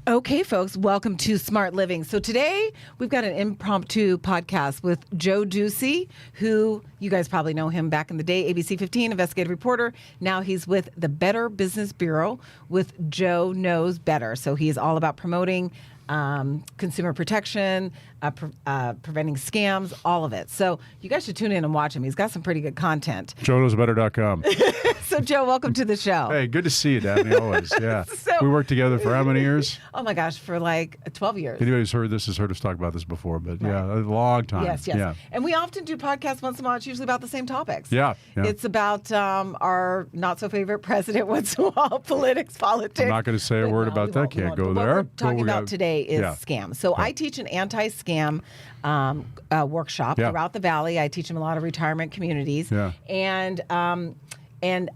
Okay, folks, welcome to Smart Living. So today we've got an impromptu podcast with Joe Ducey, who you guys probably know him back in the day, ABC 15 investigative reporter. Now he's with the Better Business Bureau with Joe Knows Better. So he's all about promoting consumer protection, preventing scams, all of it. So you guys should tune in and watch him. He's got some pretty good content. JoeKnowsBetter.com. So, Joe, welcome to the show. Hey, good to see you, Daphne, always. Yeah. We worked together for how many years? Oh, my gosh, for like 12 years. Anybody who's heard this has heard us talk about this before, but yeah, a long time. Yes. Yeah. And we often do podcasts once in a while. It's usually about the same topics. Yeah. It's about our not-so-favorite president once in a while, politics. I'm not going to say a word about that. Can't go there. What we're talking about today is scams. So I teach an anti-scam workshop throughout the Valley. I teach them a lot of retirement communities. Yeah. And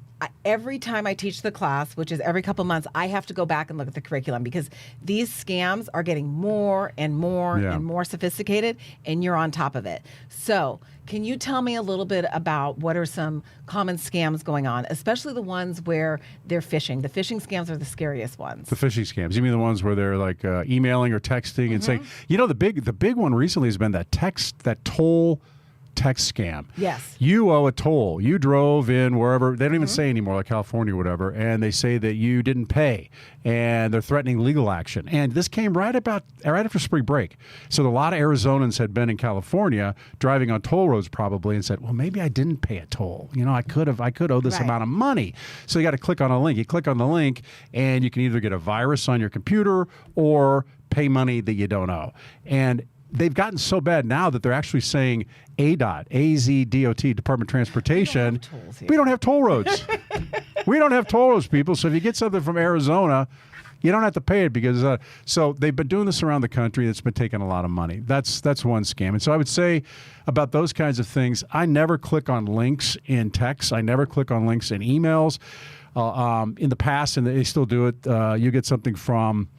every time I teach the class, which is every couple months, I have to go back and look at the curriculum because these scams are getting more and more and more sophisticated, and you're on top of it. So can you tell me a little bit about what are some common scams going on, especially the ones where they're phishing? The phishing scams are the scariest ones. The phishing scams. You mean the ones where they're like emailing or texting and saying, the big one recently has been that toll text scam. Yes. You owe a toll. You drove in wherever. They don't even say anymore, like California or whatever, and they say that you didn't pay, and they're threatening legal action. And this came right after spring break. So a lot of Arizonans had been in California driving on toll roads probably and said, well, maybe I didn't pay a toll. I could owe this amount of money. So you got to click on a link. You click on the link, and you can either get a virus on your computer or pay money that you don't owe. And they've gotten so bad now that they're actually saying ADOT, A-Z-D-O-T, Department of Transportation. We don't have toll roads. We don't have toll roads, people. So if you get something from Arizona, you don't have to pay it because so they've been doing this around the country. It's been taking a lot of money. That's one scam. And so I would say about those kinds of things, I never click on links in text. I never click on links in emails. In the past, and they still do it, you get something from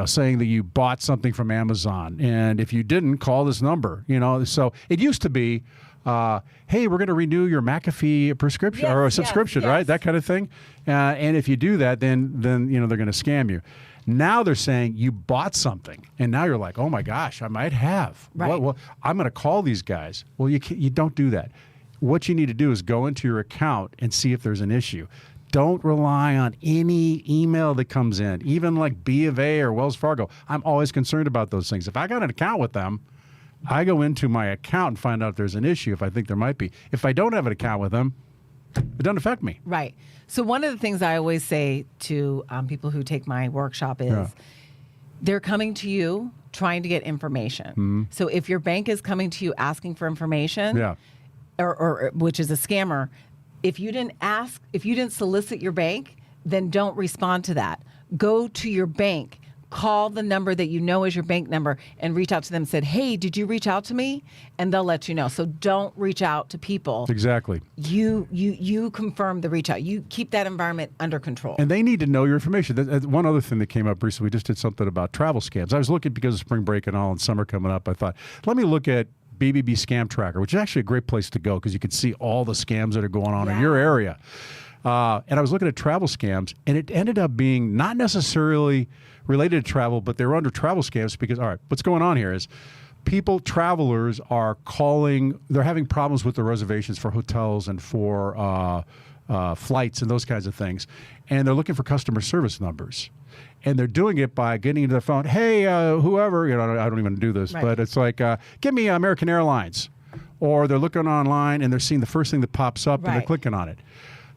saying that you bought something from Amazon. And if you didn't, call this number, So it used to be, hey, we're going to renew your McAfee prescription or a subscription, right? That kind of thing. And if you do that, then they're going to scam you. Now they're saying you bought something. And now you're like, oh my gosh, I might have. Right. Well, I'm going to call these guys. Well, you don't do that. What you need to do is go into your account and see if there's an issue. Don't rely on any email that comes in, even like B of A or Wells Fargo. I'm always concerned about those things. If I got an account with them, I go into my account and find out if there's an issue, if I think there might be. If I don't have an account with them, it doesn't affect me. Right. So one of the things I always say to people who take my workshop is they're coming to you trying to get information. Mm-hmm. So if your bank is coming to you asking for information, or which is a scammer, if you didn't solicit your bank, then don't respond to that. Go to your bank, call the number that you know is your bank number, and reach out to them and said, hey, did you reach out to me? And they'll let you know. So don't reach out to people. Exactly. You confirm the reach out. You keep that environment under control. And they need to know your information. One other thing that came up recently, we just did something about travel scams. I was looking because of spring break and all and summer coming up. I thought, let me look at BBB Scam Tracker, which is actually a great place to go because you can see all the scams that are going on in your area. And I was looking at travel scams, and it ended up being not necessarily related to travel, but they were under travel scams because, all right, what's going on here is travelers are calling, they're having problems with their reservations for hotels and for flights and those kinds of things. And they're looking for customer service numbers. And they're doing it by getting into their phone. Hey, whoever, I don't even do this, but it's like, give me American Airlines. Or they're looking online and they're seeing the first thing that pops up and they're clicking on it.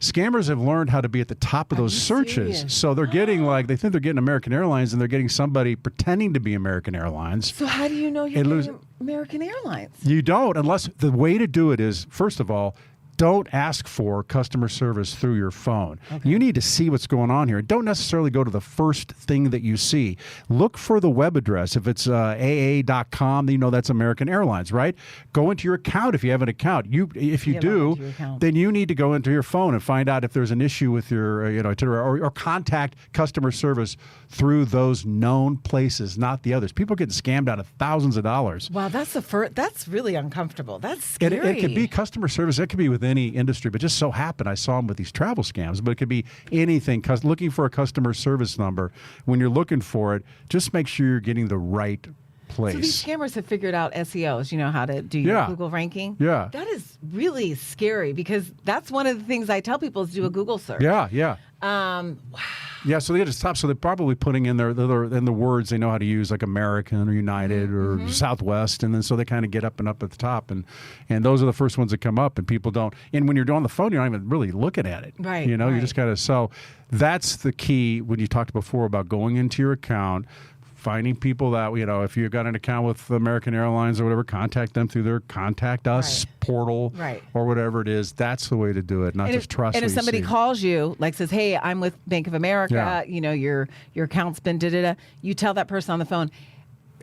Scammers have learned how to be at the top of those searches. Serious? So they're getting they think they're getting American Airlines and they're getting somebody pretending to be American Airlines. So how do you know you're getting American Airlines? You don't, unless the way to do it is, first of all, don't ask for customer service through your phone. Okay. You need to see what's going on here. Don't necessarily go to the first thing that you see. Look for the web address. If it's AA.com, you know that's American Airlines, right? Go into your account if you have an account. If you do, then you need to go into your phone and find out if there's an issue with your itinerary, or contact customer service through those known places, not the others. People are getting scammed out of thousands of dollars. Wow, that's really uncomfortable. That's scary. It could be customer service. It could be within any industry, but just so happened I saw them with these travel scams. But it could be anything. Looking for a customer service number, when you're looking for it, just make sure you're getting the right place. So these scammers have figured out SEOs, you know, how to do your Google ranking. Yeah. That is really scary because that's one of the things I tell people is do a Google search. Yeah. Wow. Yeah, so they got to stop. So they're probably putting in the words they know how to use, like American or United or Southwest, and then so they kind of get up at the top, and those are the first ones that come up, and people don't. And when you're on the phone, you're not even really looking at it, right? You know, right. you just got to. So that's the key when you talked before about going into your account. Finding people that, you know, if you've got an account with American Airlines or whatever, contact them through their Contact Us portal or whatever it is. That's the way to do it, not just trust. And if somebody calls you, like says, hey, I'm with Bank of America, you know, your account's been da-da-da, you tell that person on the phone,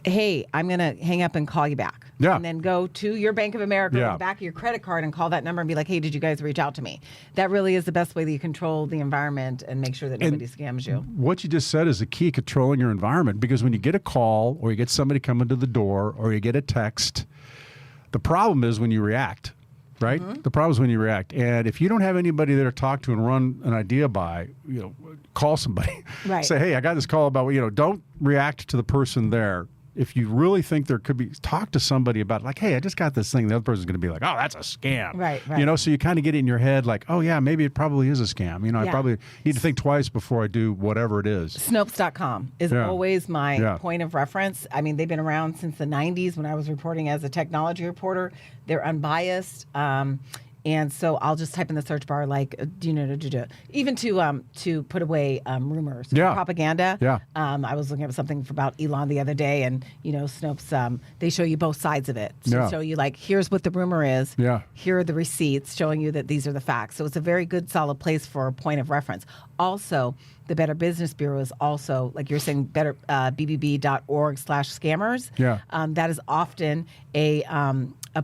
hey, I'm going to hang up and call you back. Yeah. And then go to your Bank of America or the back of your credit card and call that number and be like, hey, did you guys reach out to me? That really is the best way that you control the environment and make sure that nobody scams you. What you just said is the key, controlling your environment, because when you get a call or you get somebody coming to the door or you get a text, the problem is when you react. Right? The problem is when you react. And if you don't have anybody there to talk to and run an idea by, you know, call somebody. Right. Say, hey, I got this call about, you know, don't react to the person there. If you really think there could be, talk to somebody about, like, hey, I just got this thing. The other person's going to be like, oh, that's a scam. Right. You know, so you kind of get it in your head like, oh, yeah, maybe it probably is a scam. You know, I probably need to think twice before I do whatever it is. Snopes.com is always my point of reference. I mean, they've been around since the 90s when I was reporting as a technology reporter. They're unbiased. And so I'll just type in the search bar, like, even to put away rumors, propaganda. Yeah. I was looking at something about Elon the other day, and, you know, Snopes, they show you both sides of it. So show you, like, here's what the rumor is. Yeah. Here are the receipts showing you that these are the facts. So it's a very good, solid place for a point of reference. Also, the Better Business Bureau is also, like you're saying, bbb.org/scammers. Yeah. That is often a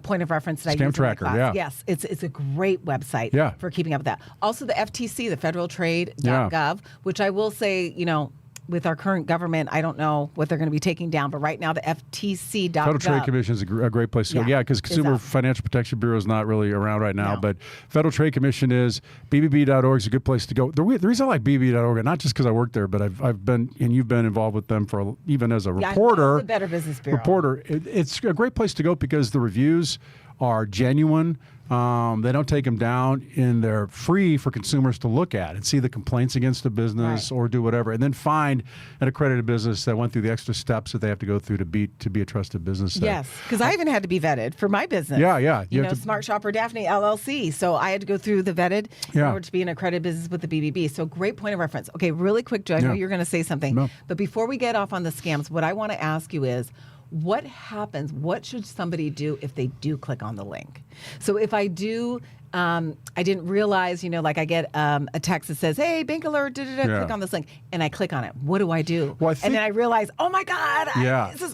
point of reference that I use in my class. Yes, it's a great website for keeping up with that. Also, the FTC, the federaltrade.gov, which I will say, you know, with our current government, I don't know what they're going to be taking down, but right now the FTC.gov. Federal Trade Commission is a great place to go. Yeah, because Consumer Financial Protection Bureau is not really around right now, but Federal Trade Commission is. BBB.org is a good place to go. The reason I like BBB.org, not just because I work there, but I've been, and you've been involved with them for even as a reporter. The Better Business Bureau. It's a great place to go because the reviews are genuine. They don't take them down, and they're free for consumers to look at and see the complaints against the business or do whatever, and then find an accredited business that went through the extra steps that they have to go through to be a trusted business. Yes, because I even had to be vetted for my business. Yeah. You know, Smart Shopper Daphne LLC. So I had to go through the vetted in order to be an accredited business with the BBB. So great point of reference. Okay, really quick, Joe. I know you're going to say something, but before we get off on the scams, what I want to ask you is, what happens? What should somebody do if they do click on the link? So if I do, I didn't realize, you know, like I get a text that says, hey, bank alert, click on this link, and I click on it. What do I do? Well, and then I realize, oh my God,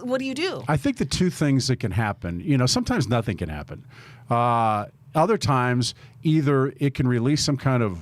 what do you do? I think the two things that can happen, you know, sometimes nothing can happen. Other times, either it can release some kind of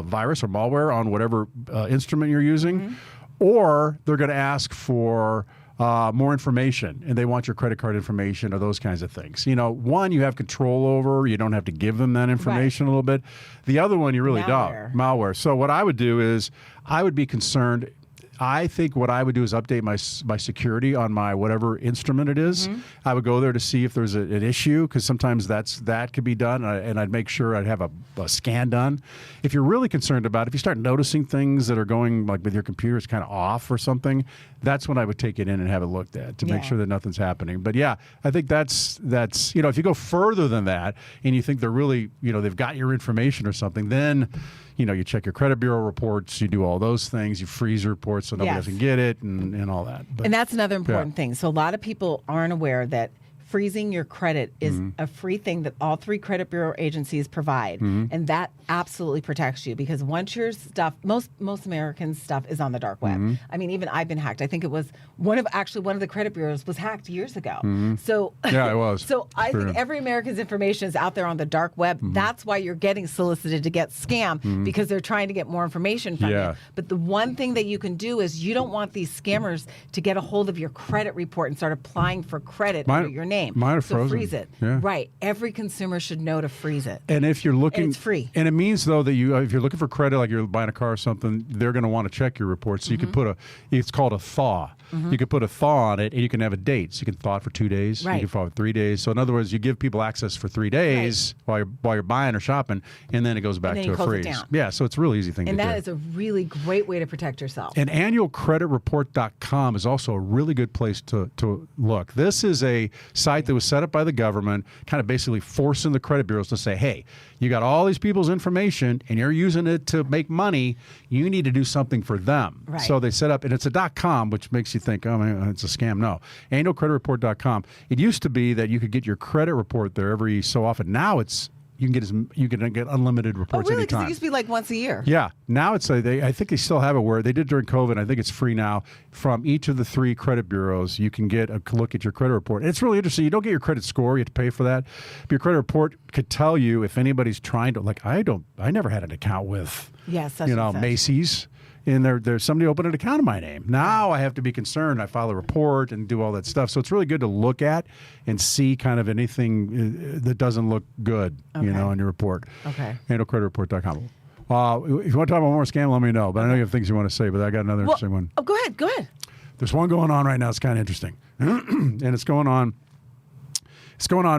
virus or malware on whatever instrument you're using, or they're going to ask for more information, and they want your credit card information or those kinds of things. You know, one, you have control over. You don't have to give them that information a little bit. The other one, you really don't. Malware. So what I would do is I would be concerned. I think what I would do is update my security on my whatever instrument it is. I would go there to see if there's an issue, because sometimes that could be done, and I'd make sure I'd have a scan done. If you're really concerned about it, if you start noticing things that are going, like with your computer, it's kind of off or something, that's when I would take it in and have it looked at to make sure that nothing's happening. But yeah, I think that's you know, if you go further than that and you think they're really, you know, they've got your information or something, then, you know, you check your credit bureau reports, you do all those things, you freeze reports so nobody doesn't get it, and all that. But, and that's another important thing. So a lot of people aren't aware that freezing your credit is a free thing that all 3 credit bureau agencies provide, and that absolutely protects you, because once your stuff, most American stuff is on the dark web. I mean, even I've been hacked. I think it was one of the credit bureaus was hacked years ago. So yeah, it was. So I think every American's information is out there on the dark web. That's why you're getting solicited to get scammed, because they're trying to get more information from you. But the one thing that you can do is you don't want these scammers to get a hold of your credit report and start applying for credit under your name. name. Mine are so frozen. freeze it. Yeah. Right. Every consumer should know to freeze it. And if you're looking, And it's free. And it means though that if you're looking for credit, like you're buying a car or something, they're going to want to check your report. So you can put it's called a thaw. You can put a thaw on it, and you can have a date. So you can thaw it for 2 days. Right. You can thaw it for 3 days. So in other words, you give people access for 3 days while you're buying or shopping, and then it goes back then to you a close it freeze. down. Yeah. So it's a real easy thing And to do. that is a really great way to protect yourself. And annualcreditreport.com is also a really good place to look. This is a site that was set up by the government, kind of basically forcing the credit bureaus to say, hey, you got all these people's information and you're using it to make money. You need to do something for them. Right. So they set up, and it's a .com, which makes you think, oh, man, it's a scam. No. Annualcreditreport.com. It used to be that you could get your credit report there every so often. Now you can get unlimited reports really? Because anytime. it used to be like once a year. Yeah. Now it's I think they still have it where they did during COVID. I think it's free now. From each of the 3 credit bureaus, you can get a look at your credit report. And it's really interesting. You don't get your credit score. You have to pay for that. But your credit report could tell you if anybody's trying to, like, I never had an account with, such and such. Macy's. And there's somebody opened an account in my name. Now I have to be concerned. I file a report and do all that stuff. So it's really good to look at and see kind of anything that doesn't look good, in your report. Okay. Annualcreditreport.com. If you want to talk about more scam, let me know. But I know you have things you want to say, but I got another interesting one. Oh, go ahead. There's one going on right now. It's kind of interesting. And it's going on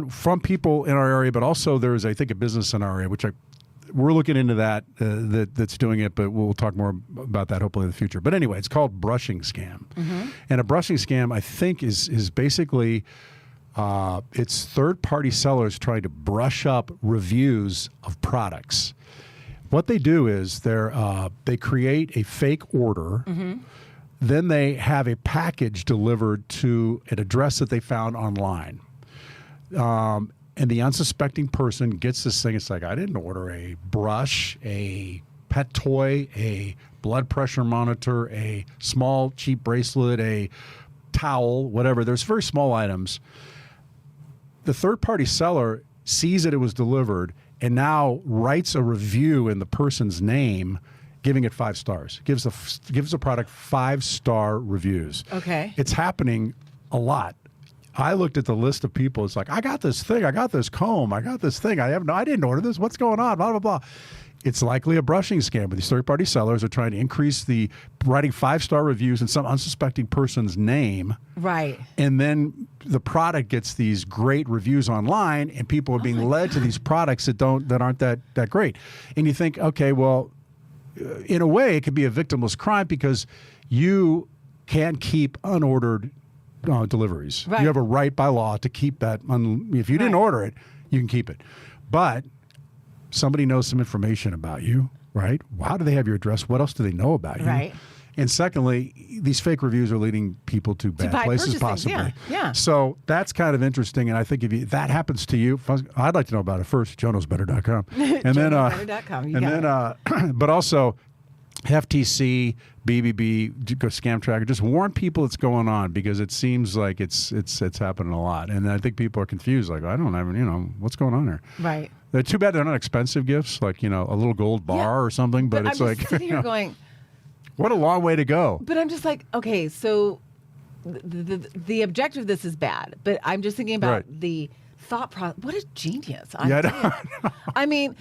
from people in our area, but also there's, I think, a business in our area, which we're looking into that's doing it, but we'll talk more about that hopefully in the future. But anyway, it's called brushing scam. And a brushing scam, I think, is basically it's third-party sellers trying to brush up reviews of products. What they do is they create a fake order. Then they have a package delivered to an address that they found online. And the unsuspecting person gets this thing. It's like, I didn't order a brush, a pet toy, a blood pressure monitor, a small cheap bracelet, a towel, whatever. There's very small items. The third-party seller sees that it was delivered and now writes a review in the person's name, giving it 5 stars. Gives the product 5-star reviews. Okay. It's happening a lot. I looked at the list of people. It's like, I got this thing. I got this comb. I got this thing. I didn't order this. What's going on? Blah, blah, blah. It's likely a brushing scam, but these third-party sellers are trying to increase writing 5-star reviews in some unsuspecting person's name. Right. And then the product gets these great reviews online, and people are being led to these products that aren't that great. And you think, okay, well, in a way, it could be a victimless crime because you can't keep unordered deliveries. Right. You have a right by law to keep that. If you didn't order it, you can keep it. But somebody knows some information about you, right? How do they have your address? What else do they know about you? Right. And secondly, these fake reviews are leading people to bad places, possibly. Yeah. So that's kind of interesting. And I think if that happens to you, I'd like to know about it first. JoeKnowsBetter.com. And then, but also FTC, BBB, Scam Tracker. Just warn people it's going on because it seems like it's happening a lot. And I think people are confused. Like, I don't have, what's going on here? Right. They're too bad they're not expensive gifts, like, a little gold bar or something. But it's I'm like, just sitting here going, what a long way to go. But I'm just like, okay, so the objective of this is bad, but I'm just thinking about the thought process. What a genius. I mean,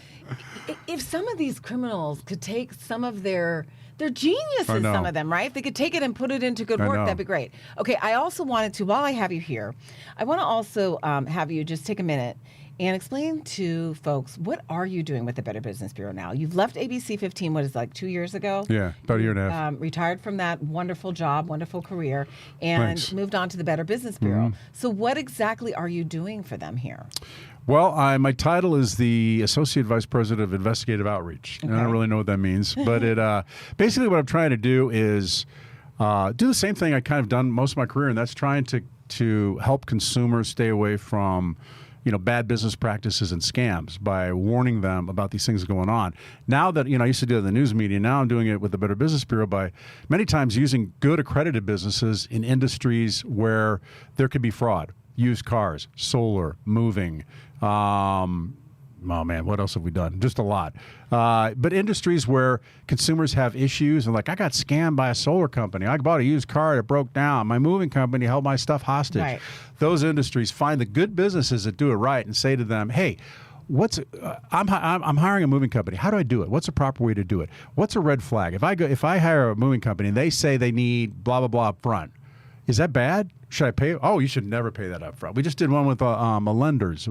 if some of these criminals could take some of their geniuses, some of them, right? If they could take it and put it into good work, that'd be great. Okay, I also wanted to, while I have you here, I want to also have you just take a minute and explain to folks, what are you doing with the Better Business Bureau now? You've left ABC 15, what is it, like 2 years ago? Yeah, about a year and a half. Retired from that wonderful job, wonderful career, and moved on to the Better Business Bureau. Mm-hmm. So what exactly are you doing for them here? Well, my title is the Associate Vice President of Investigative Outreach. Okay. I don't really know what that means, but it basically what I'm trying to do is do the same thing I kind of done most of my career, and that's trying to help consumers stay away from bad business practices and scams by warning them about these things going on. Now that, I used to do it in the news media, now I'm doing it with the Better Business Bureau by many times using good accredited businesses in industries where there could be fraud. Used cars, solar, moving, oh man, what else have we done? Just a lot. But industries where consumers have issues and like, I got scammed by a solar company. I bought a used car that broke down. My moving company held my stuff hostage. Right. Those industries find the good businesses that do it right and say to them, hey, I'm hiring a moving company. How do I do it? What's the proper way to do it? What's a red flag? If I hire a moving company and they say they need blah blah blah up front, is that bad? Should I pay? Oh, you should never pay that up front. We just did one with lenders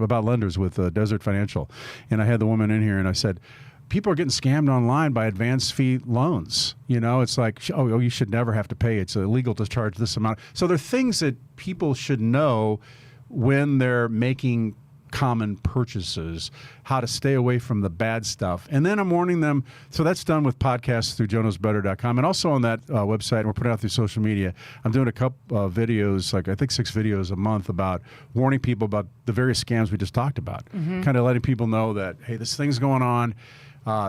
with Desert Financial, and I had the woman in here and I said, people are getting scammed online by advance fee loans. You know, it's like, oh, you should never have to pay. It's illegal to charge this amount. So there are things that people should know when they're making common purchases, how to stay away from the bad stuff. And then I'm warning them. So that's done with podcasts through joeknowsbetter.com. And also on that website, and we're putting out through social media, I'm doing a couple of videos, like I think 6 videos a month about warning people about the various scams we just talked about. Kind of letting people know that, hey, this thing's going on.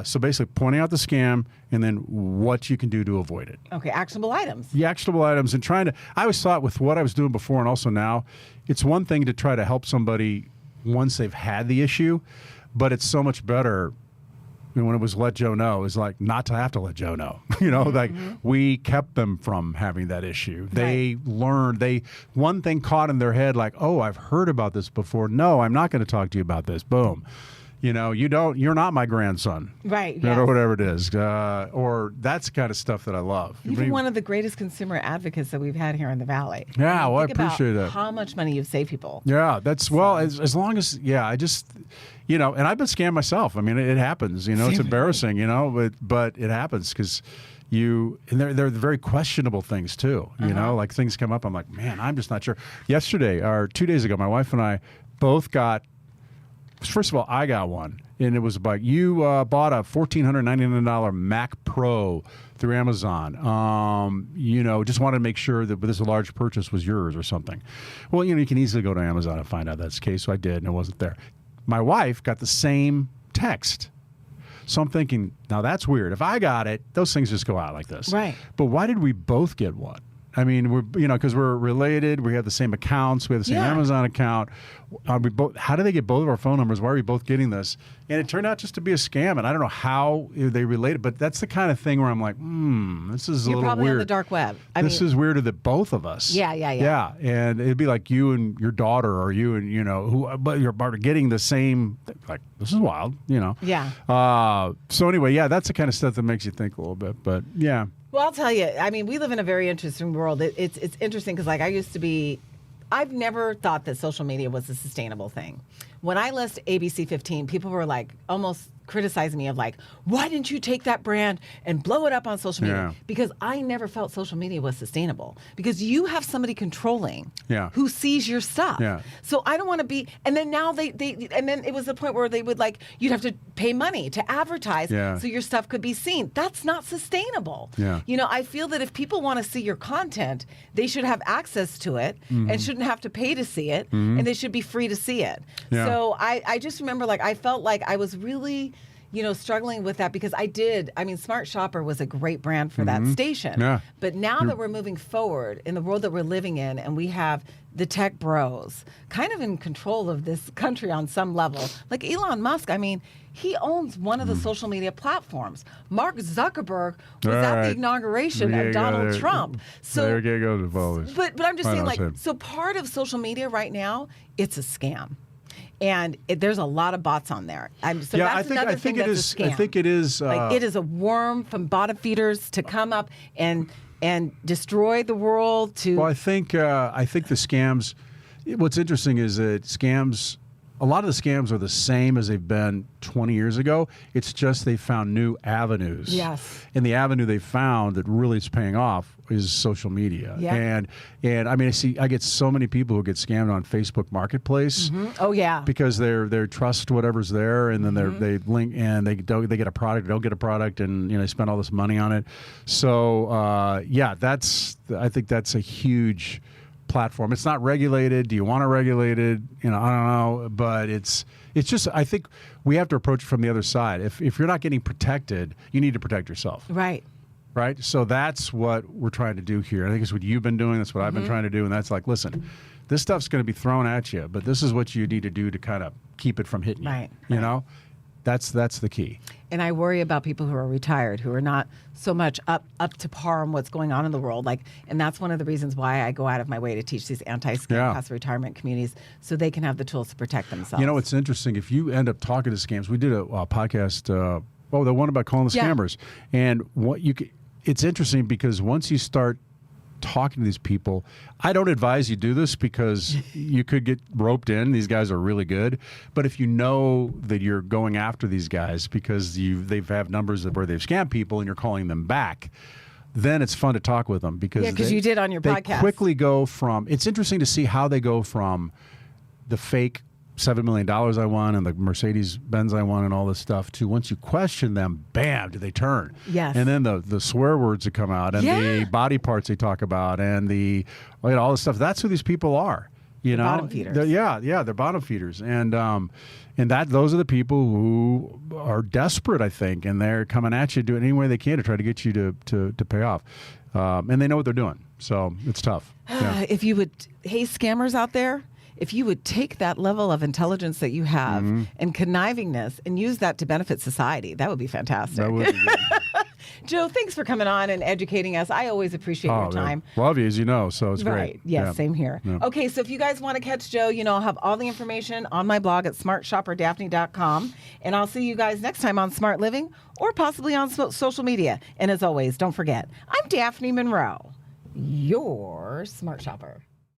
So basically pointing out the scam and then what you can do to avoid it. Okay, actionable items. The actionable items, and trying to, I always thought with what I was doing before and also now, it's one thing to try to help somebody once they've had the issue, but it's so much better when it was let Joe know, is like not to have to let Joe know. You know, like we kept them from having that issue. They learned, one thing caught in their head, like, oh, I've heard about this before. No, I'm not going to talk to you about this. Boom. You know, you're not my grandson. Right. Yes. Or whatever it is. Or that's the kind of stuff that I love. Even one of the greatest consumer advocates that we've had here in the Valley. Yeah, well, I appreciate that. How much money you've saved people. Yeah, that's, well, as long as, I just, you know, and I've been scammed myself. I mean, it happens, you know, it's embarrassing, you know, but it happens because and they're very questionable things too, you know, like things come up. I'm like, man, I'm just not sure. Yesterday, or 2 days ago, my wife and I both got, first of all, I got one, and it was about, you bought a $1,499 Mac Pro through Amazon. You know, just wanted to make sure that this large purchase was yours or something. Well, you know, you can easily go to Amazon and find out that's the case, so I did, and it wasn't there. My wife got the same text. So I'm thinking, now that's weird. If I got it, those things just go out like this. Right. But why did we both get one? I mean, because we're related, we have the same accounts, we have the same Amazon account. How do they get both of our phone numbers? Why are we both getting this? And it turned out just to be a scam, and I don't know how they related, but that's the kind of thing where I'm like, this is a little weird. You're probably on the dark web. This is weirder than both of us. Yeah. Yeah, and it'd be like you and your daughter, or you and, but you're getting the same, like, this is wild, you know. Yeah. So anyway, that's the kind of stuff that makes you think a little bit, but yeah. Well, I'll tell you, I mean, we live in a very interesting world. It's interesting because, like, I've never thought that social media was a sustainable thing. When I list ABC 15, people were like almost criticizing me of like, why didn't you take that brand and blow it up on social media? Yeah. Because I never felt social media was sustainable because you have somebody controlling who sees your stuff. Yeah. So I don't want to be, and then now and then it was the point where they would like, you'd have to pay money to advertise so your stuff could be seen. That's not sustainable. Yeah. You know, I feel that if people want to see your content, they should have access to it and shouldn't have to pay to see it, and they should be free to see it. Yeah. So I just remember, like, I felt like I was really, struggling with that because Smart Shopper was a great brand for that station. Yeah. But now that we're moving forward in the world that we're living in, and we have the tech bros kind of in control of this country on some level, like Elon Musk, he owns one of the social media platforms. Mark Zuckerberg was at the inauguration of Donald Trump. So there you go, but I'm just saying, like, so part of social media right now, it's a scam. And there's a lot of bots on there. I think it is. Like, it is a worm from bottom feeders to come up and destroy the world. Well, I think the scams. What's interesting is that scams. A lot of the scams are the same as they've been 20 years ago. It's just they found new avenues. Yes. And the avenue they found that really is paying off is social media. Yeah. And I get so many people who get scammed on Facebook Marketplace. Oh yeah. Because they trust whatever's there, and then they link and they get a product, don't get a product, and they spend all this money on it. So I think that's a huge platform. It's not regulated. Do you want to regulate it? I don't know, but it's just, I think we have to approach it from the other side. If you're not getting protected, you need to protect yourself. Right. right? So that's what we're trying to do here. I think it's what you've been doing. That's what I've been trying to do. And that's like, listen, this stuff's going to be thrown at you, but this is what you need to do to kind of keep it from hitting you. You know? That's the key. And I worry about people who are retired, who are not so much up to par on what's going on in the world. And that's one of the reasons why I go out of my way to teach these anti-scam passive retirement communities so they can have the tools to protect themselves. You know, it's interesting. If you end up talking to scams, we did a podcast, the one about calling the scammers. And it's interesting because once you start talking to these people, I don't advise you do this because you could get roped in. These guys are really good. But if you know that you're going after these guys because they have numbers where they've scammed people and you're calling them back, then it's fun to talk with them because you did on your podcast. They quickly go from, it's interesting to see how they go from the fake $7 million I won and the Mercedes-Benz I won and all this stuff to once you question them, bam, do they turn. Yes. And then the swear words that come out and the body parts they talk about and all this stuff. That's who these people are. You know? Bottom feeders. They're bottom feeders. And those are the people who are desperate, I think, and they're coming at you doing any way they can to try to get you to pay off. And they know what they're doing. So it's tough. If you would, hey, scammers out there, if you would take that level of intelligence that you have and connivingness and use that to benefit society, that would be fantastic. That would be good. Joe, thanks for coming on and educating us. I always appreciate your time. Love you, as you know, so it's great. Right. Yes, same here. Yeah. Okay, so if you guys want to catch Joe, I'll have all the information on my blog at smartshopperdaphne.com. And I'll see you guys next time on Smart Living or possibly on social media. And as always, don't forget, I'm Daphne Monroe, your smart shopper.